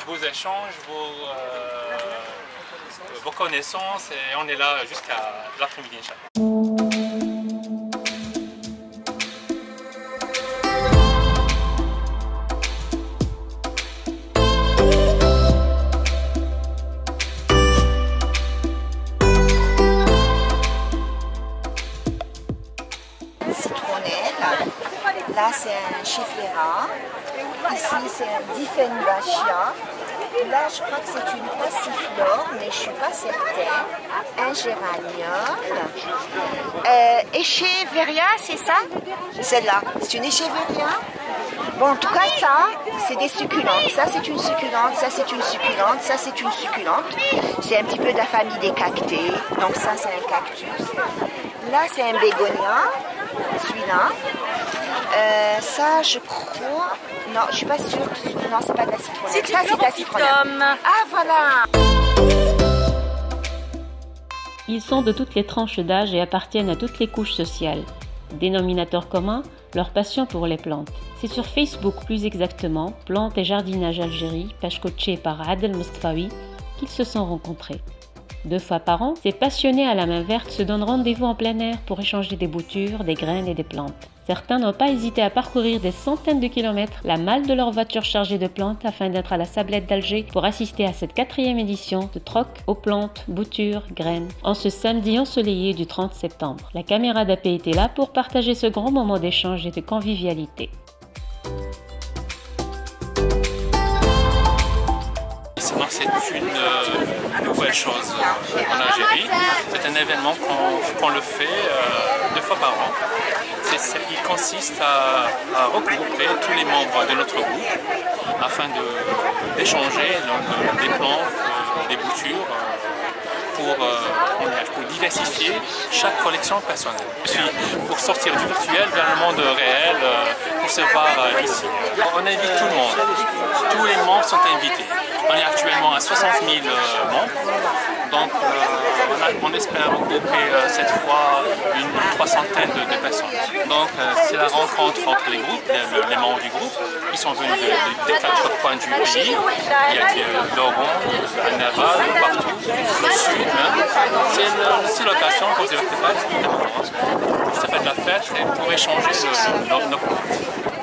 vos échanges, vos connaissances, et on est là jusqu'à l'après-midi, Inch'Allah. Là, c'est un chiflera. Ici, c'est un diffenbachia. Là, je crois que c'est une passiflore, mais je ne suis pas certaine. Un géranium. Echeveria, c'est ça? Celle-là, c'est une echeveria. Bon, en tout cas, ça, c'est des succulentes. Ça, c'est une succulente. Ça, c'est une succulente. Ça, c'est une succulente. C'est un petit peu de la famille des cactés. Donc, ça, c'est un cactus. Là, c'est un bégonia. Celui-là. Ça, je crois... Non, je suis pas sûre. Non, c'est pas de la citronnelle. Ça, c'est de la citronnelle. Ah, voilà. Ils sont de toutes les tranches d'âge et appartiennent à toutes les couches sociales. Dénominateur commun, leur passion pour les plantes. C'est sur Facebook, plus exactement, Plantes et Jardinage Algérie, page coachée par Adel Mostfawi, qu'ils se sont rencontrés. 2 fois par an, ces passionnés à la main verte se donnent rendez-vous en plein air pour échanger des boutures, des graines et des plantes. Certains n'ont pas hésité à parcourir des centaines de kilomètres, la malle de leur voiture chargée de plantes afin d'être à la Sablette d'Alger pour assister à cette 4e édition de troc aux plantes, boutures, graines, en ce samedi ensoleillé du 30 septembre. La caméra d'AP était là pour partager ce grand moment d'échange et de convivialité. C'est une nouvelle chose en Algérie. C'est un événement qu'on le fait 2 fois par an. Il consiste à regrouper tous les membres de notre groupe afin d'échanger des plantes, des boutures pour diversifier chaque collection personnelle. Puis pour sortir du virtuel vers le monde réel, pour se voir ici. On invite tout le monde. Tous les membres sont invités. On est actuellement à 60 000 membres, donc on espère regrouper cette fois une 300aine de personnes. Donc c'est la rencontre entre les groupes, les membres du groupe, qui sont venus des 4 coins du pays. Il y a d'Oran, à Navarre, partout, au sud. C'est l'occasion pour dire que ça fait de la fête et pour échanger nos plantes.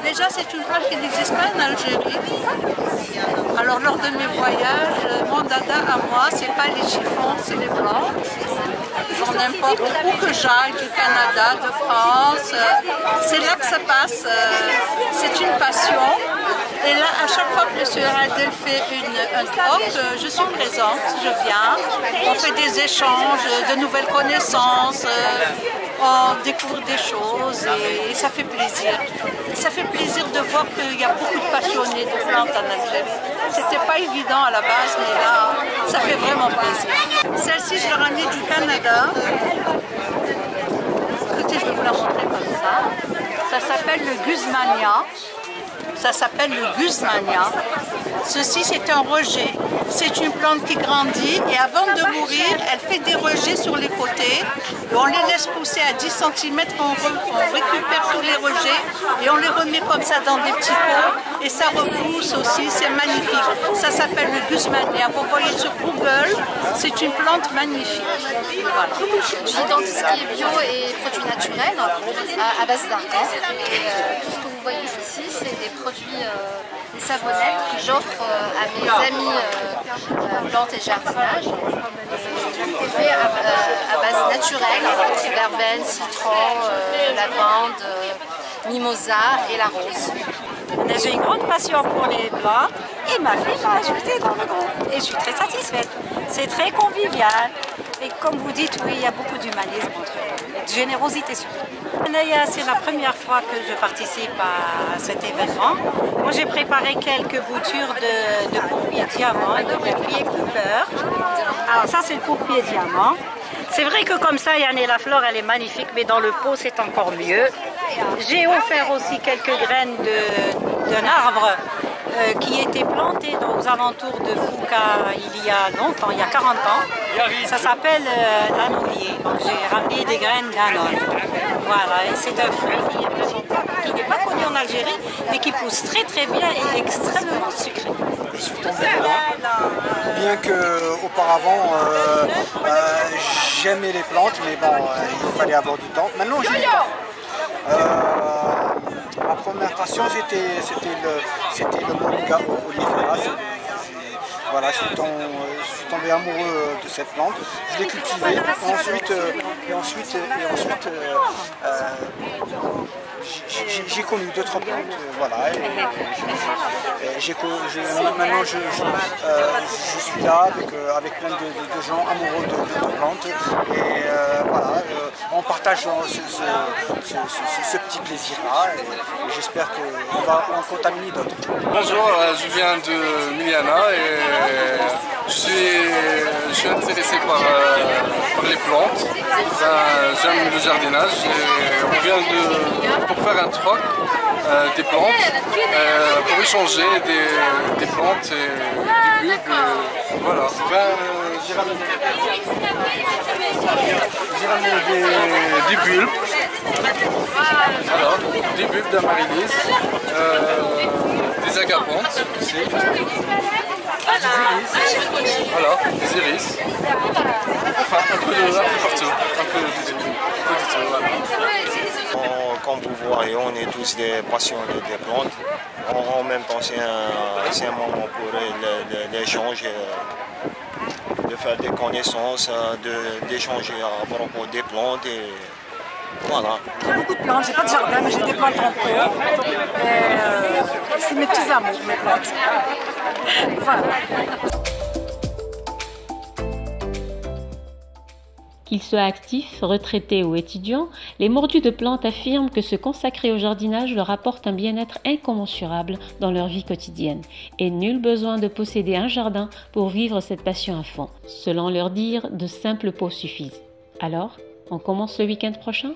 Déjà, c'est une plante qui n'existe pas en Algérie. Alors, lors de mes voyages, mon dada à moi, c'est pas les chiffons, c'est les plantes. J'en importe où que j'aille, du Canada, de France. C'est là que ça passe. C'est une passion. Et là, à chaque fois que le Sœur Adel fait un troc, je suis présente, je viens. On fait des échanges, de nouvelles connaissances. On découvre des choses et ça fait plaisir. Ça fait plaisir de voir qu'il y a beaucoup de passionnés de plantes en Algérie. C'était pas évident à la base, mais là, ça fait vraiment plaisir. Celle-ci, je l'ai ramenée du Canada. Écoutez, je vais vous la montrer comme ça. Ça s'appelle le Guzmania. Ça s'appelle le Guzmania. Ceci, c'est un rejet. C'est une plante qui grandit et avant de mourir, elle fait des rejets sur les côtés. On les laisse pousser à 10 cm, on récupère tous les rejets et on les remet comme ça dans des petits pots et ça repousse aussi, c'est magnifique. Ça s'appelle le Guzmania. Vous voyez sur Google, c'est une plante magnifique. Voilà. Je vis dans tout ce qui est bio et produits naturels à base d'argan. Et tout ce que vous voyez ici, c'est des produits, des savonnettes que j'offre à mes amis plantes et jardinage. Fait à base naturelle, verveine, citron, lavande, mimosa et la rose. J'ai une grande passion pour les plantes et ma fille m'a ajouté dans le groupe et je suis très satisfaite. C'est très convivial et comme vous dites, oui, il y a beaucoup d'humanisme entre eux et de générosité surtout. C'est la première fois que je participe à cet événement. Moi, j'ai préparé quelques boutures de pourpier diamant et de pourpier Cooper. Alors ça, c'est le pourpier diamant. C'est vrai que comme ça, Yann, la fleur, elle est magnifique, mais dans le pot, c'est encore mieux. J'ai offert aussi quelques graines d'un arbre qui était planté aux alentours de Foucault il y a longtemps, il y a 40 ans. Ça s'appelle l'anoulier. Donc j'ai ramené des graines d'anole. Voilà, et c'est un fruit qui n'est pas connu en Algérie, mais qui pousse très très bien et extrêmement sucré. Je suis tombé dedans, bien que auparavant j'aimais les plantes, mais bon, il fallait avoir du temps. Maintenant j'ai du temps. Ma première passion c'était le moringa oleifera. Voilà, je suis tombé amoureux de cette plante. Je l'ai cultivée et ensuite j'ai connu d'autres plantes, voilà. Maintenant je suis là avec plein de gens amoureux de plantes et voilà, on partage ce petit plaisir-là et j'espère qu'on va en contaminer d'autres. Bonjour, je viens de Miliana et je suis intéressé par les plantes. J'aime le jardinage et on vient pour faire un troc des plantes, pour échanger des plantes et du bulbe. Voilà. J'ai ramené du bulbe. Alors, des bulbes d'amaryllis, des agapantes aussi, des iris, voilà, des iris, enfin un peu partout, un peu du tout, voilà. Comme vous voyez, on est tous des passionnés des plantes. En même temps, c'est un moment pour l'échange, de faire des connaissances, d'échanger à propos des plantes. Et voilà. J'ai beaucoup de plantes, j'ai pas de jardin, mais j'ai des plantes en pot. C'est mes petits amours, mes plantes. Voilà. Qu'ils soient actifs, retraités ou étudiants, les mordus de plantes affirment que se consacrer au jardinage leur apporte un bien-être incommensurable dans leur vie quotidienne et nul besoin de posséder un jardin pour vivre cette passion à fond. Selon leur dire, de simples pots suffisent. Alors, on commence le week-end prochain ?